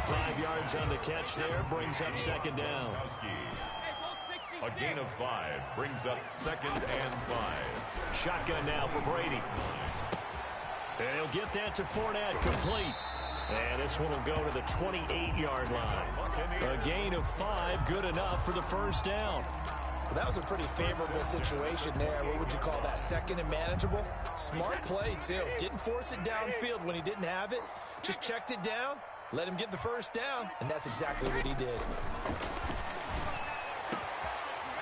5 yards on the catch there, brings up second down. A gain of 5 brings up 2nd and 5. Shotgun now for Brady. And he'll get that to Fournette, complete. And this one will go to the 28-yard line. A gain of 5, good enough for the first down. Well, that was a pretty favorable situation there. What would you call that? 2nd and manageable? Smart play, too. Didn't force it downfield when he didn't have it. Just checked it down, let him get the first down, and that's exactly what he did.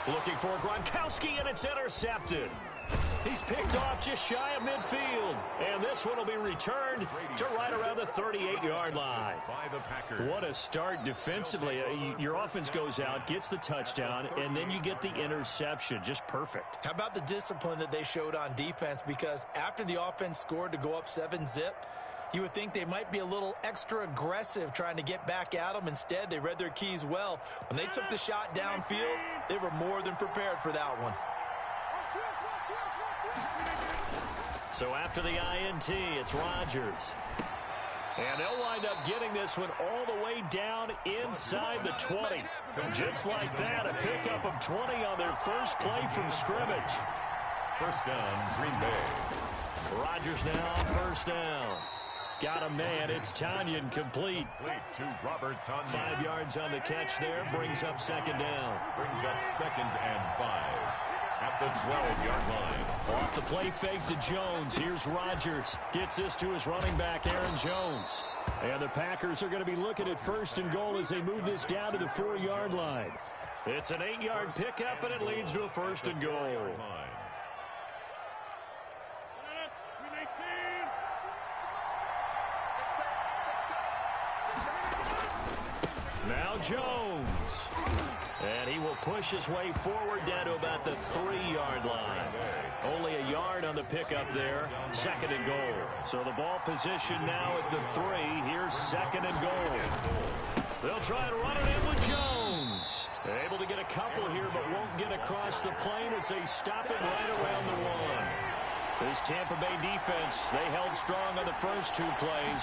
Looking for Gronkowski, and it's intercepted. He's picked off just shy of midfield. And this one will be returned to right around the 38-yard line. What a start defensively. Your offense goes out, gets the touchdown, and then you get the interception. Just perfect. How about the discipline that they showed on defense? Because after the offense scored to go up 7-zip, you would think they might be a little extra aggressive trying to get back at them. Instead, they read their keys well. When they took the shot downfield, they were more than prepared for that one. So after the INT, it's Rodgers. And they'll wind up getting this one all the way down inside the 20. Just like that, a pickup of 20 on their first play from scrimmage. First down, Green Bay. Rodgers now on first down. Got a man. It's Tonyan, complete. To Robert Tonyan. 5 yards on the catch there. Brings up second down. Brings up 2nd and 5. At the 12-yard line. Off the play fake to Jones. Here's Rodgers. Gets this to his running back, Aaron Jones. And the Packers are going to be looking at first and goal as they move this down to the 4-yard line. It's an 8-yard pickup, and it leads to a first and goal. Now Jones. And he will push his way forward down to about the 3-yard line. Only a yard on the pickup there. 2nd and goal. So the ball position now at the 3. Here's 2nd and goal. They'll try and run it in with Jones. Able to get a couple here, but won't get across the plane as they stop it right around the 1. This Tampa Bay defense, they held strong on the first 2 plays.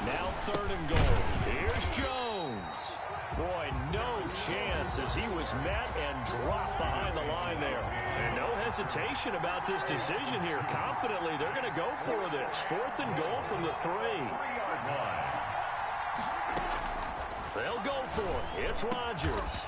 Now 3rd and goal. Here's Jones. Boy, no chance as he was met and dropped behind the line there. And no hesitation about this decision here. Confidently, they're going to go for this. 4th and goal from the 3. They'll go for it. It's Rodgers.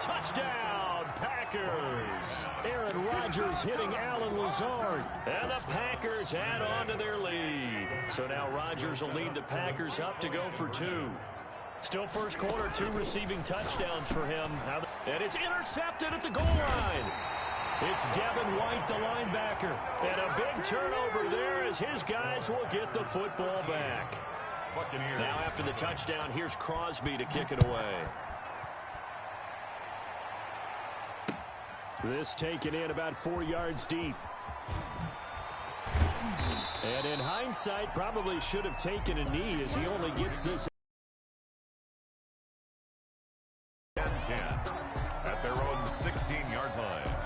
Touchdown, Packers. Aaron Rodgers hitting Allen Lazard. And the Packers add on to their lead. So now Rodgers will lead the Packers up to go for 2. Still first quarter, 2 receiving touchdowns for him. And it's intercepted at the goal line. It's Devin White, the linebacker. And a big turnover there as his guys will get the football back. Now after the touchdown, here's Crosby to kick it away. This taken in about 4 yards deep. And in hindsight, probably should have taken a knee as he only gets this. 10 at their own 16-yard line.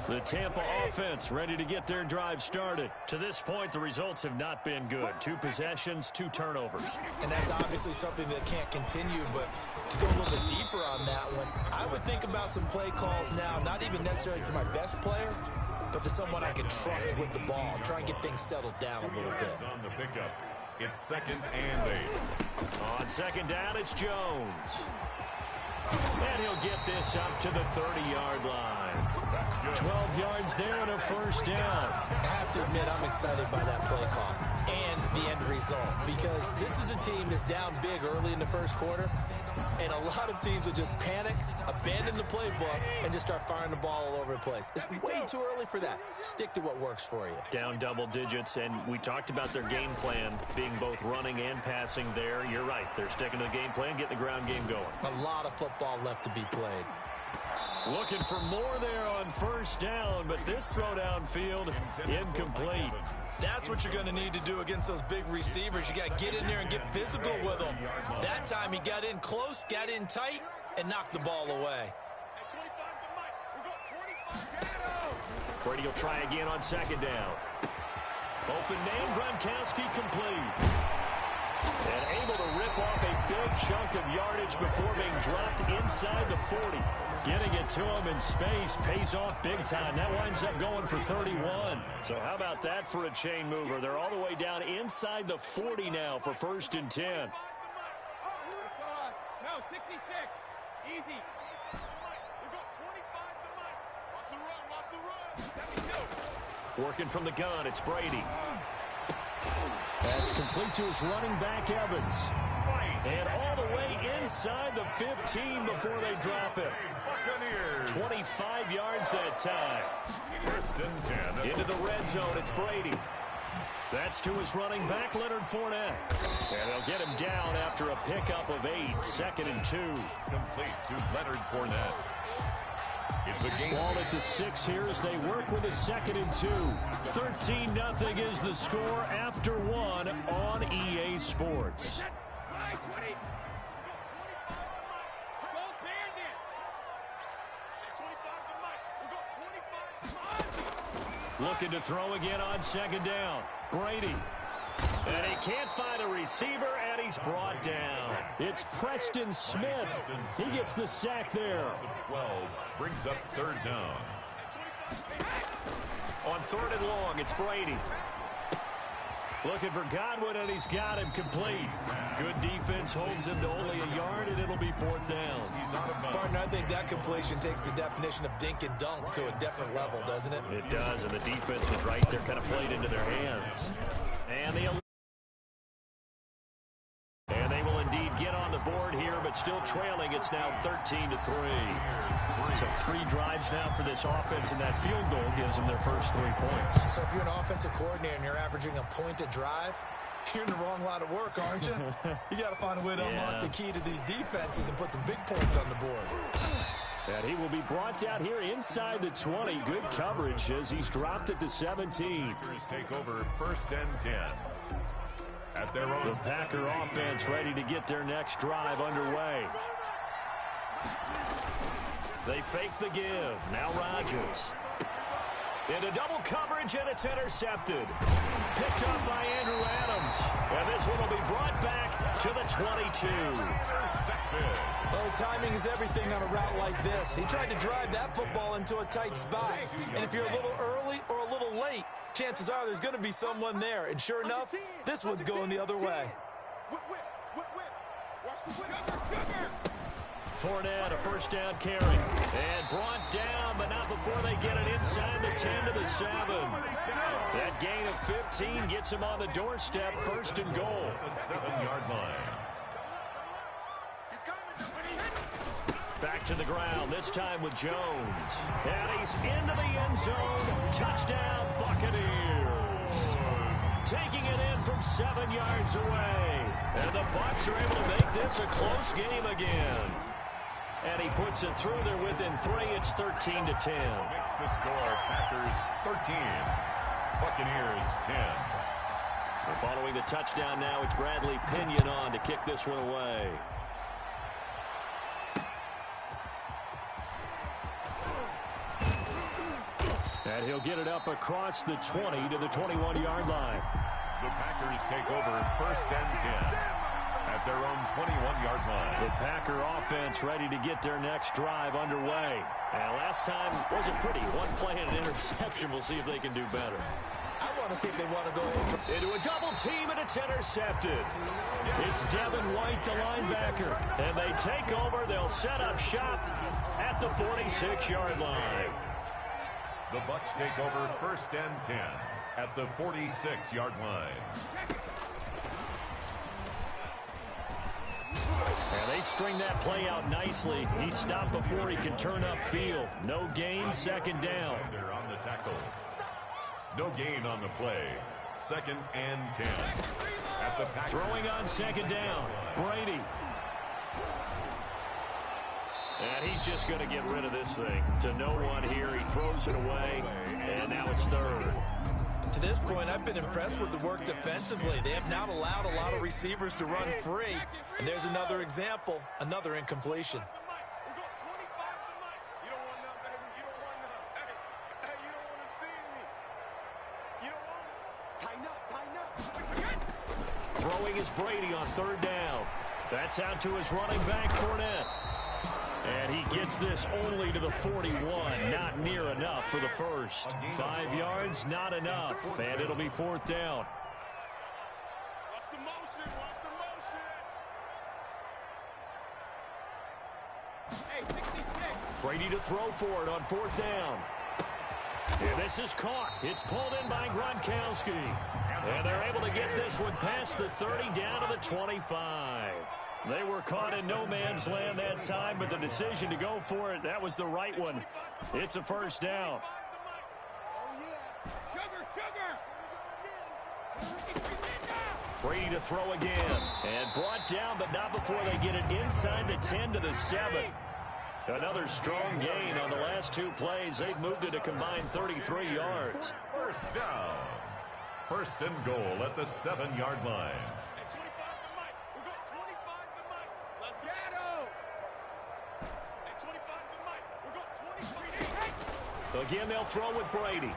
The Tampa offense ready to get their drive started. To this point, the results have not been good. 2 possessions, 2 turnovers. And that's obviously something that can't continue, but to go a little bit deeper on that one, I would think about some play calls now, not even necessarily to my best player, but to someone I can trust with the ball. Try and get things settled down a little bit. On the pickup, it's 2nd and 8. On 2nd down, it's Jones. And he'll get this up to the 30-yard line. 12 yards there and a first down. I have to admit, I'm excited by that play call and the end result, because this is a team that's down big early in the first quarter, and a lot of teams will just panic, abandon the playbook, and just start firing the ball all over the place. It's way too early for that. Stick to what works for you. Down double digits, and we talked about their game plan being both running and passing there. You're right. They're sticking to the game plan, getting the ground game going. A lot of football left to be played. Looking for more there on first down, but this throw downfield incomplete. That's what you're going to need to do against those big receivers. You got to get in there and get physical with them. That time he got in close, got in tight, and knocked the ball away. Brady will try again on 2nd down. Open man, Gronkowski complete. And able to rip off a big chunk of yardage before being dropped inside the 40. Getting it to him in space pays off big time. That winds up going for 31. So how about that for a chain mover? They're all the way down inside the 40 now for 1st and 10. No, 66. Easy. Working from the gun, it's Brady. That's complete to his running back, Evans. And all the way inside the 15 before they drop it. 25 yards that time. 1st and 10. Into the red zone, it's Brady. That's to his running back, Leonard Fournette. And they'll get him down after a pickup of 8, 2nd and 2. Complete to Leonard Fournette. It's a game. Ball at the 6 here as they work with a 2nd and 2. 13-0 is the score after 1 on EA Sports. Looking to throw again on 2nd down. Brady. And he can't find a receiver, and he's brought down. It's Preston Smith. He gets the sack there. 12 brings up 3rd down. On 3rd and long, it's Brady. Looking for Godwin, and he's got him complete. Good defense holds him to only a yard, and it'll be 4th down. Partner, I think that completion takes the definition of dink and dunk to a different level, doesn't it? It does, and the defense was right there, kind of played into their hands. And they will indeed get on the board here, but still trailing. It's now 13-3. So 3 drives now for this offense, and that field goal gives them their first 3 points. So if you're an offensive coordinator and you're averaging a point a drive, you're in the wrong line of work, aren't you? You got to find a way to unlock the key to these defenses and put some big points on the board. And he will be brought down here inside the 20. Good coverage as he's dropped at the 17. Take over 1st and 10. At their own. The Packer offense ready to get their next drive underway. They fake the give. Now Rodgers. Into double coverage, and it's intercepted. Picked up by Andrew Adams. And this one will be brought back to the 22. Well, timing is everything on a route like this. He tried to drive that football into a tight spot. And if you're a little early or a little late, chances are there's going to be someone there. And sure enough, this one's going the other way. Fournette, a 1st down carry. And brought down, but not before they get it inside the 10 to the 7. That gain of 15 gets him on the doorstep, 1st and goal. The 7-yard line. Back to the ground, this time with Jones. And he's into the end zone. Touchdown, Buccaneers. Taking it in from 7 yards away. And the Bucs are able to make this a close game again. And he puts it through. They're within 3. It's 13-10. Makes the score. Packers 13. Buccaneers 10. And following the touchdown now, it's Bradley Pinion on to kick this one away. And he'll get it up across the 20 to the 21-yard line. The Packers take over 1st and 10 at their own 21-yard line. The Packer offense ready to get their next drive underway. And last time wasn't pretty. One play and an interception. We'll see if they can do better. I want to see if they want to go into a double team, and it's intercepted. It's Devin White, the linebacker. And they take over. They'll set up shop at the 46-yard line. The Bucs take over 1st and 10 at the 46-yard line. And they string that play out nicely. He stopped before he could turn upfield. No gain, 2nd down. On the tackle. No gain on the play. 2nd and 10. At the Packers. Throwing on 2nd down. Brady. And he's just going to get rid of this thing. To no one here. He throws it away. And now it's 3rd. To this point, I've been impressed with the work defensively. They have not allowed a lot of receivers to run free. And there's another example, another incompletion. Tighten Throwing is Brady on third down. That's out to his running back, Fournette. And he gets this only to the 41. Not near enough for the first. 5 yards, not enough. And it'll be fourth down. Watch the motion. Watch the motion. Hey, 66. Brady to throw for it on fourth down. And this is caught. It's pulled in by Gronkowski. And they're able to get this one past the 30 down to the 25. They were caught in no man's land that time, but the decision to go for it, that was the right one. It's a first down. Brady to throw again. And brought down, but not before they get it inside the 10 to the 7. Another strong gain on the last 2 plays. They've moved it a combined 33 yards. First down. First and goal at the 7-yard line. At 25 to Mike. We're going 25 to Mike. Let's get him. At 25 to Mike. We're going 23. Again, they'll throw with Brady.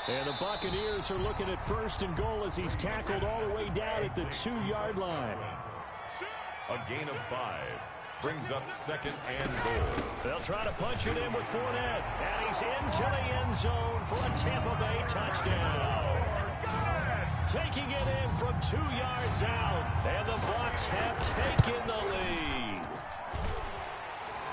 And the Buccaneers are looking at first and goal as he's tackled all the way down at the 2-yard line. A gain of 5. Brings up second and goal. They'll try to punch it in with Fournette. And he's into the end zone for a Tampa Bay touchdown. Taking it in from 2 yards out. And the Bucs have taken the lead.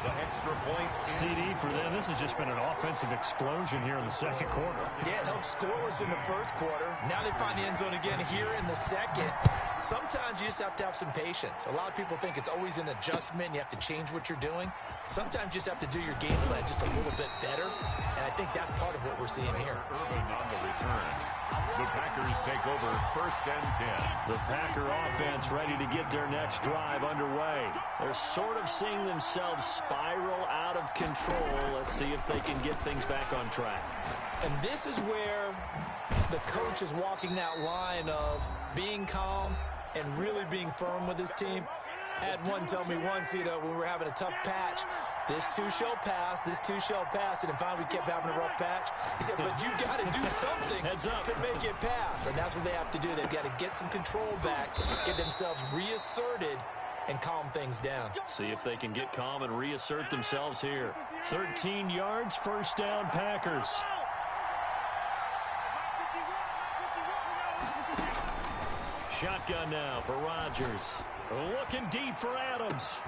The extra point. CD for them. This has just been an offensive explosion here in the second quarter. Yeah, it held scoreless in the first quarter. Now they find the end zone again here in the second. Sometimes you just have to have some patience. A lot of people think it's always an adjustment. You have to change what you're doing. Sometimes you just have to do your game plan just a little bit better. And I think that's part of what we're seeing here. Urban on the return. The Packers take over first and 10. The Packer offense ready to get their next drive underway. They're sort of seeing themselves spiral out of control. Let's see if they can get things back on track. And this is where the coach is walking that line of being calm and really being firm with his team. I had one tell me once, when we were having a tough patch, this too shall pass, this too shall pass, and then finally we kept having a rough patch. He said, but you got to do something to make it pass, and that's what they have to do. They've got to get some control back, get themselves reasserted, and calm things down. See if they can get calm and reassert themselves here. 13 yards, first down, Packers. Shotgun now for Rodgers. Looking deep for Adams.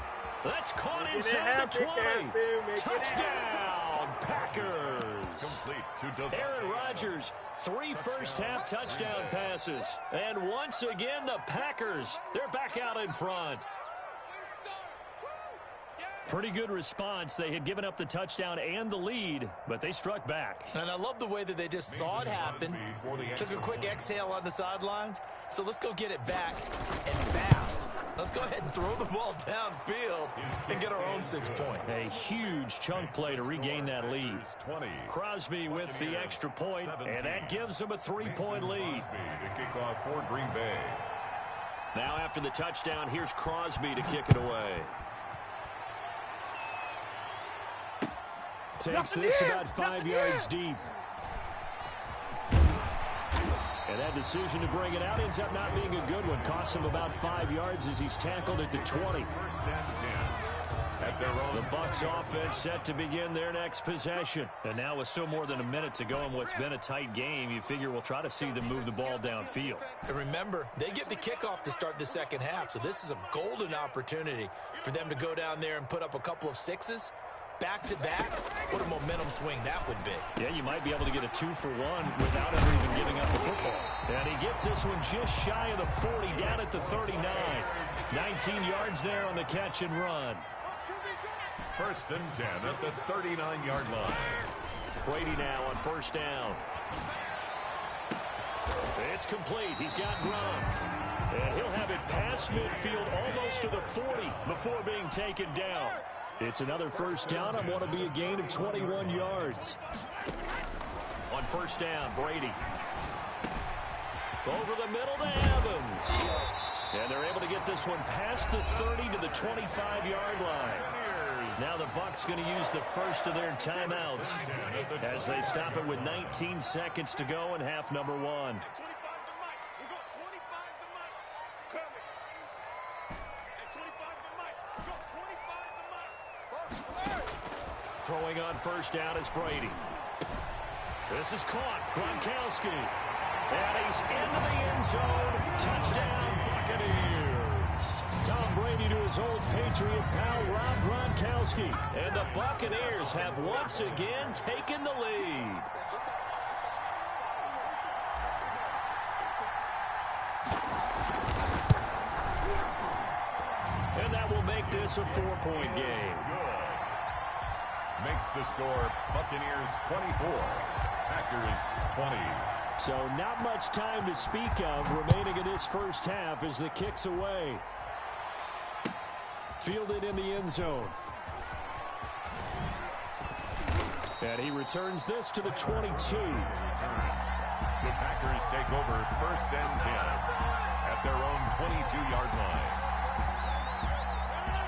That's caught inside the 20. Touchdown, Packers. Complete to Aaron Rodgers, 3 first-half touchdown passes. And once again, the Packers, they're back out in front. Pretty good response. They had given up the touchdown and the lead, but they struck back. And I love the way that they just saw it happen, took a quick exhale on the sidelines. So let's go get it back and fast. Let's go ahead and throw the ball downfield and get our own 6 points. A huge chunk play to regain that lead. Crosby with the extra point, and that gives them a 3-point lead. To kick off for Green Bay. Now after the touchdown, here's Crosby to kick it away. Takes this about 5 yards deep. And that decision to bring it out ends up not being a good one. Costs him about 5 yards as he's tackled at the 20. First and 10. At their own. The Bucs offense set to begin their next possession. And now with still more than a minute to go in what's been a tight game, you figure we'll try to see them move the ball downfield. And remember, they get the kickoff to start the second half, so this is a golden opportunity for them to go down there and put up a couple of sixes. Back-to-back, what a momentum swing that would be. Yeah, you might be able to get a 2-for-1 without ever even giving up the football. And he gets this one just shy of the 40, down at the 39. 19 yards there on the catch and run. First and 10 at the 39-yard line. Brady now on first down. It's complete. He's got Gronk. And he'll have it past midfield almost to the 40 before being taken down. It's another first down on what will be a gain of 21 yards. On first down, Brady. Over the middle to Evans. And they're able to get this one past the 30 to the 25-yard line. Now the Bucs going to use the first of their timeouts as they stop it with 19 seconds to go in half number 1. Throwing on first down is Brady. This is caught. Gronkowski. And he's into the end zone. Touchdown, Buccaneers. Tom Brady to his old Patriot pal, Rob Gronkowski. And the Buccaneers have once again taken the lead. And that will make this a 4-point game. Makes the score Buccaneers 24, Packers 20. So not much time to speak of remaining in this first half as the kick's away. Fielded in the end zone. And he returns this to the 22. The Packers take over first and 10 at their own 22-yard line.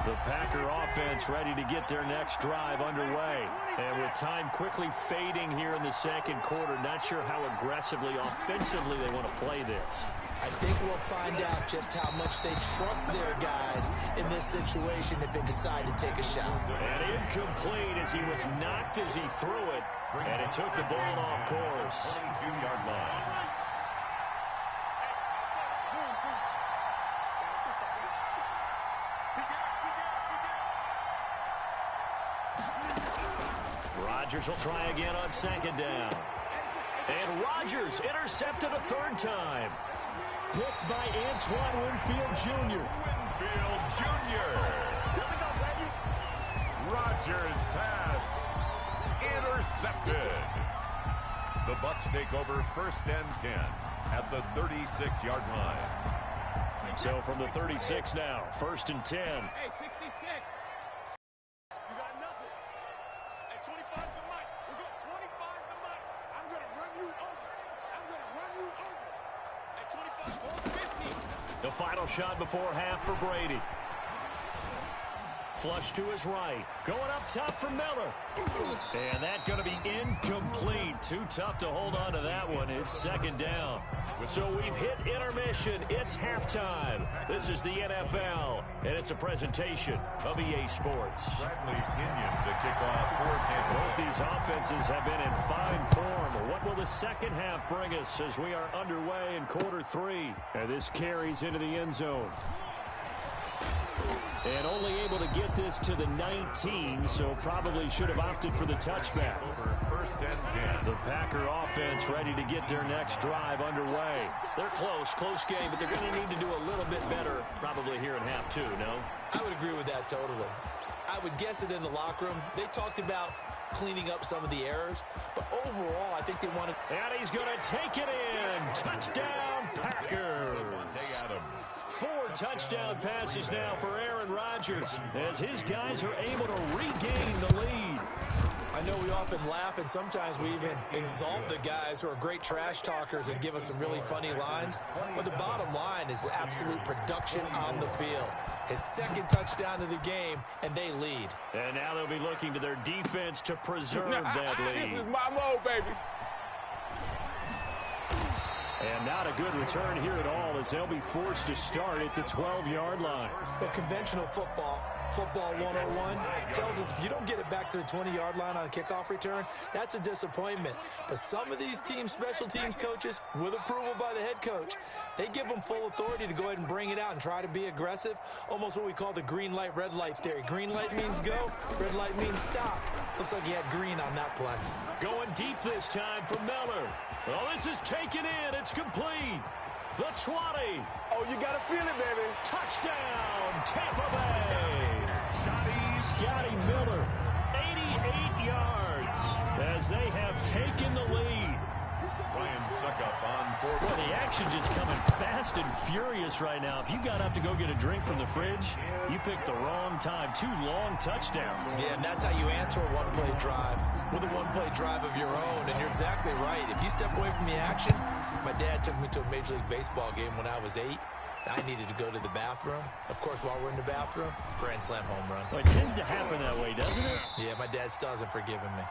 The Packer offense ready to get their next drive underway. And with time quickly fading here in the second quarter, not sure how aggressively, offensively they want to play this. I think we'll find out just how much they trust their guys in this situation if they decide to take a shot. And incomplete as he was knocked as he threw it. And it took the ball off course. 22-yard line. Rodgers will try again on second down. And Rodgers intercepted a third time. Picked by Antoine Winfield Jr. Winfield Jr. Rodgers pass intercepted. The Bucs take over first and 10 at the 36-yard line. So from the 36 now, first and 10. Hey, 66. You got nothing. At 25 the mic. We're going 25 the mic. I'm going to run you over. I'm going to run you over. At 25, 50. The final shot before half for Brady. Flush to his right. Going up top for Miller. And that's going to be incomplete. Too tough to hold on to that one. It's second down. So we've hit intermission. It's halftime. This is the NFL, and it's a presentation of EA Sports. Bradley Pinion to kick off for Tampa. Both these offenses have been in fine form. What will the second half bring us as we are underway in quarter three? And this carries into the end zone. And only able to get this to the 19, so probably should have opted for the touchback. First and 10. The Packer offense ready to get their next drive underway. They're close game, but they're going to need to do a little bit better probably here in half two, no? I would agree with that totally. I would guess it in the locker room. They talked about cleaning up some of the errors, but overall, I think they wanted... And he's going to take it in. Touchdown, Packers. 4 touchdown passes now for Aaron Rodgers as his guys are able to regain the lead. I know we often laugh, and sometimes we even exalt the guys who are great trash talkers and give us some really funny lines, but the bottom line is absolute production on the field. His second touchdown of the game, and they lead. And now they'll be looking to their defense to preserve that lead. This is my mode, baby. And not a good return here at all as they'll be forced to start at the 12-yard line. But conventional football 101, tells us if you don't get it back to the 20-yard line on a kickoff return, that's a disappointment. But some of these teams, special teams coaches, with approval by the head coach, they give them full authority to go ahead and bring it out and try to be aggressive, almost what we call the green light, red light theory. Green light means go, red light means stop. Looks like he had green on that play. Going deep this time for Miller. Oh, this is taken in. It's complete. The 20. Oh, you got to feel it, baby. Touchdown, Tampa Bay. Scotty Miller, 88 yards as they have taken the lead. Ryan Suckup on fourth. Boy, the action just coming fast and furious right now. If you got up to go get a drink from the fridge, you picked the wrong time. 2 long touchdowns. Yeah, and that's how you answer a one-play drive with a one-play drive of your own. And you're exactly right. If you step away from the action, my dad took me to a Major League Baseball game when I was 8. I needed to go to the bathroom. Of course, while we're in the bathroom, grand slam home run. Well, it tends to happen that way, doesn't it? Yeah, my dad still hasn't forgiven me.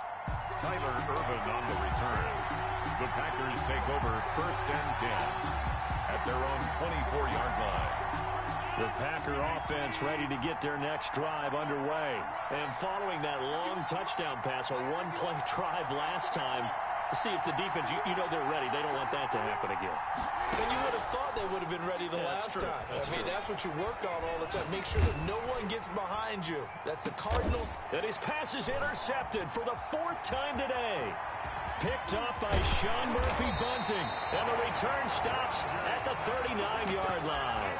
Tyler Ervin on the return. The Packers take over first and 10 at their own 24-yard line. The Packer offense ready to get their next drive underway. And following that long touchdown pass, a one-play drive last time, see if the defense, you know they're ready. They don't want that to happen again. And you would have thought they would have been ready the last time. That's what you work on all the time. Make sure that no one gets behind you. That's the Cardinals. And his pass is intercepted for the 4th time today. Picked up by Sean Murphy-Bunting. And the return stops at the 39-yard line.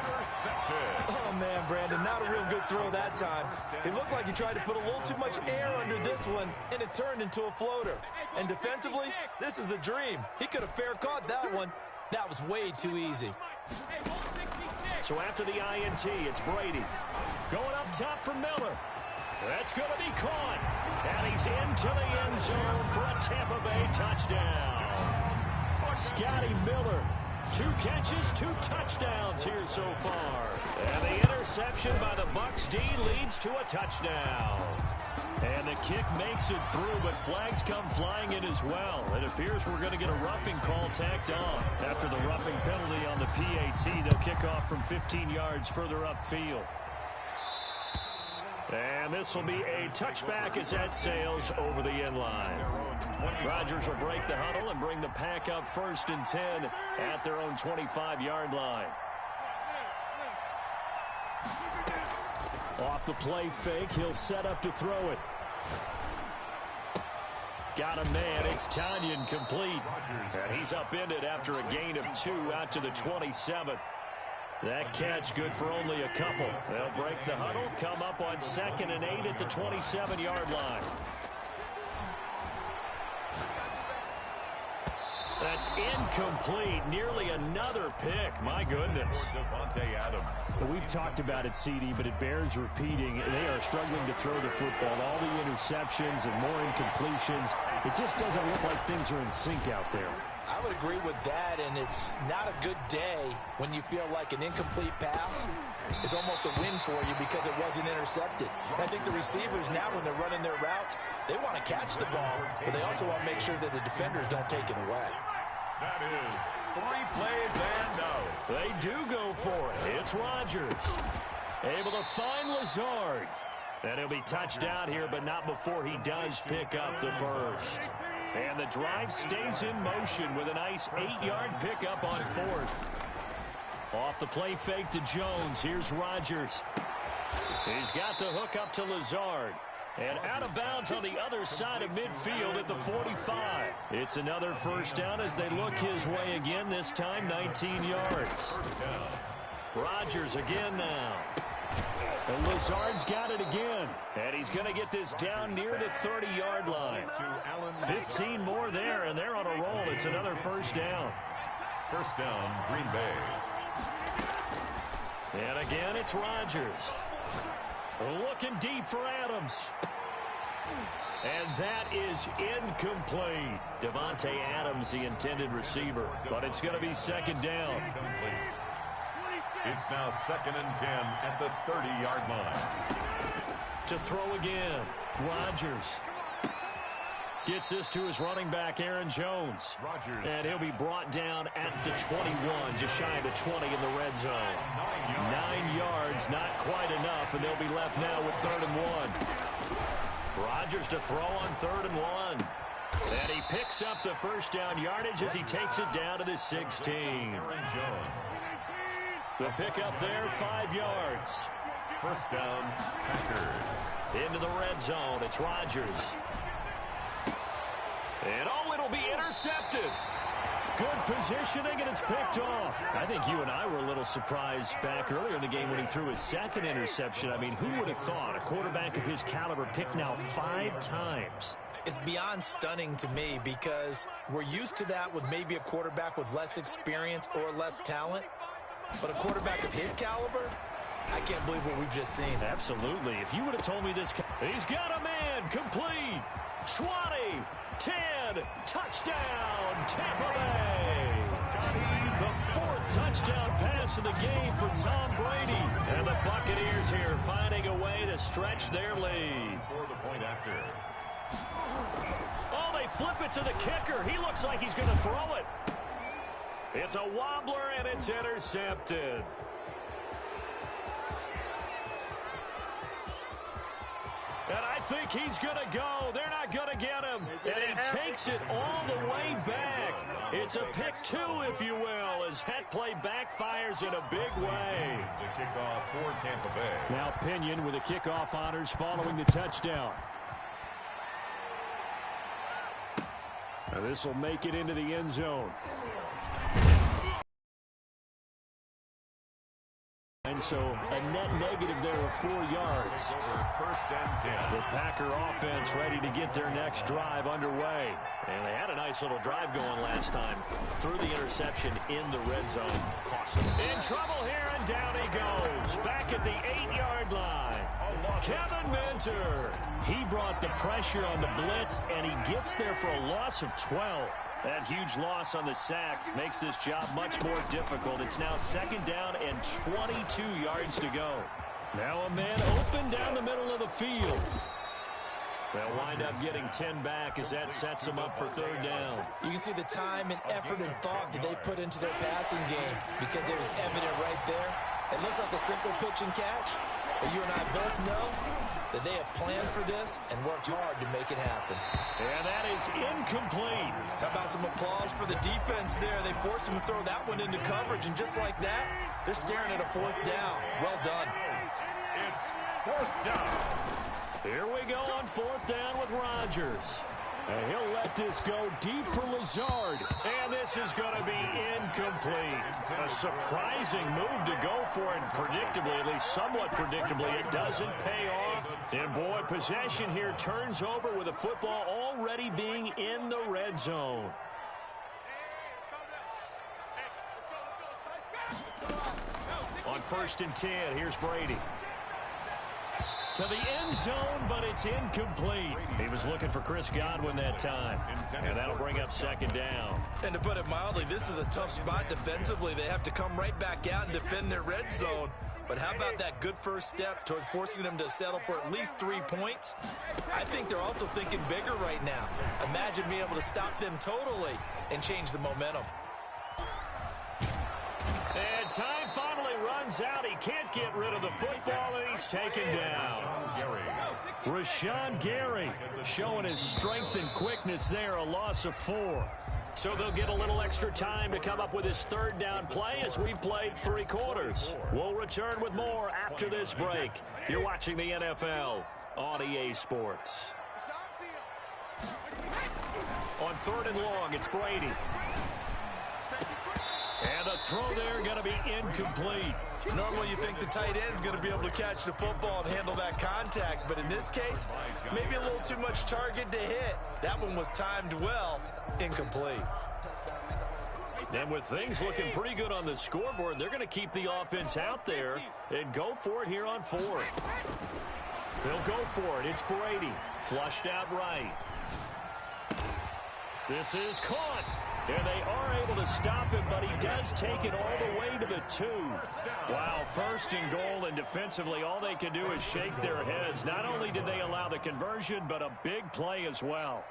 Oh, man, Brandon, not a real good throw that time. It looked like he tried to put a little too much air under this one, and it turned into a floater. And defensively, this is a dream. He could have fair caught that one. That was way too easy. So after the INT, it's Brady. Going up top for Miller. That's going to be caught. And he's into the end zone for a Tampa Bay touchdown. Scotty Miller. 2 catches, 2 touchdowns here so far. And the interception by the Bucs D leads to a touchdown. And the kick makes it through, but flags come flying in as well. It appears we're going to get a roughing call tacked on. After the roughing penalty on the PAT, they'll kick off from 15 yards further upfield. And this will be a touchback as that sails over the end line. Rodgers will break the huddle and bring the Pack up 1st and 10 at their own 25-yard line. Off the play fake, he'll set up to throw it. Got a man, it's Tanyan complete. And he's upended after a gain of 2 out to the 27. That catch good for only a couple. They'll break the huddle, come up on 2nd and 8 at the 27-yard line. That's incomplete. Nearly another pick. My goodness. Davante Adams. We've talked about it, CD, but it bears repeating. They are struggling to throw the football. All the interceptions and more incompletions. It just doesn't look like things are in sync out there. I would agree with that, and it's not a good day when you feel like an incomplete pass is almost a win for you because it wasn't intercepted. And I think the receivers now, when they're running their routes, they want to catch the ball, but they also want to make sure that the defenders don't take it away. That is 3 plays and out. They do go for it. It's Rodgers. Able to find Lazard. And he'll be touched out here, but not before he does pick up the first. And the drive stays in motion with a nice 8-yard pickup on 4th. Off the play fake to Jones. Here's Rodgers. He's got the hook up to Lazard. And out of bounds on the other side of midfield at the 45. It's another first down as they look his way again, this time 19 yards. Rodgers again now. And Lazard's got it again. And he's going to get this down near the 30-yard line. 15 more there, and they're on a roll. It's another first down. First down, Green Bay. And again, it's Rodgers. Looking deep for Adams. And that is incomplete. Davante Adams, the intended receiver. But it's going to be 2nd down. It's now 2nd and 10 at the 30-yard line. To throw again, Rodgers. Gets this to his running back, Aaron Jones. Rodgers. And he'll be brought down at the 21, just shy of the 20 in the red zone. 9 yards, not quite enough, and they'll be left now with 3rd and 1. Rodgers to throw on 3rd and 1. And he picks up the first down yardage as he takes it down to the 16. Aaron Jones. The pickup there, 5 yards. First down, Packers. Into the red zone, it's Rodgers. And it'll be intercepted. Good positioning, and it's picked off. I think you and I were a little surprised back earlier in the game when he threw his 2nd interception. I mean, who would have thought a quarterback of his caliber picked now 5 times? It's beyond stunning to me because we're used to that with maybe a quarterback with less experience or less talent. But a quarterback of his caliber, I can't believe what we've just seen. Absolutely. If you would have told me this, he's got a man, complete, 20, 10, touchdown, Tampa Bay. The 4th touchdown pass of the game for Tom Brady. And the Buccaneers here finding a way to stretch their lead. For the point after. Oh, they flip it to the kicker. He looks like he's going to throw it. It's a wobbler, and it's intercepted. And I think he's going to go. They're not going to get him. And he takes it all the way back. It's a pick two, if you will, as that play backfires in a big way. The kickoff for Tampa Bay. Now Pinion with the kickoff honors following the touchdown. Now this will make it into the end zone. And so a net negative there of 4 yards. First and 10. The Packer offense ready to get their next drive underway. And they had a nice little drive going last time. Threw the interception in the red zone. Cost them. In trouble here, and down he goes. Back at the 8-yard line. Kevin Minter. He brought the pressure on the blitz, and he gets there for a loss of 12. That huge loss on the sack makes this job much more difficult. It's now 2nd down and 22 yards to go. Now a man open down the middle of the field. They'll wind up getting 10 back as that sets them up for 3rd down. You can see the time and effort and thought that they put into their passing game because it was evident right there. It looks like a simple pitch and catch, but you and I both know that they have planned for this and worked hard to make it happen. And that is incomplete. How about some applause for the defense there? They forced them to throw that one into coverage, and just like that, they're staring at a 4th down. Well done. It's 4th down. Here we go on 4th down with Rodgers. And he'll let this go deep for Lazard. And this is going to be incomplete. A surprising move to go for it. Predictably, at least somewhat predictably, it doesn't pay off. And boy, possession here turns over with the football already being in the red zone. On 1st and 10, here's Brady. To the end zone, but it's incomplete. He was looking for Chris Godwin that time. And that'll bring up 2nd down. And to put it mildly, this is a tough spot defensively. They have to come right back out and defend their red zone. But how about that good first step towards forcing them to settle for at least 3 points? I think they're also thinking bigger right now. Imagine being able to stop them totally and change the momentum. And time finally runs out. He can't get rid of the football, and he's taken down. Rashawn Gary showing his strength and quickness there, a loss of 4. So they'll get a little extra time to come up with his 3rd down play as we've played 3 quarters. We'll return with more after this break. You're watching the NFL on EA Sports. On 3rd and long, it's Brady. And the throw there going to be incomplete. Normally you think the tight end's going to be able to catch the football and handle that contact, but in this case, maybe a little too much target to hit. That one was timed well, incomplete. And with things looking pretty good on the scoreboard, they're going to keep the offense out there and go for it here on 4th. They'll go for it. It's Brady. Flushed out right. This is caught. And they are able to stop him, but he does take it all the way to the 2. Wow, 1st and goal, and defensively all they can do is shake their heads. Not only did they allow the conversion, but a big play as well.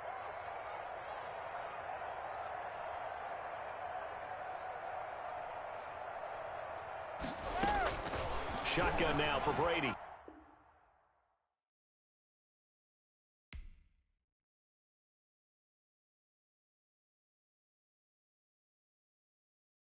Shotgun now for Brady.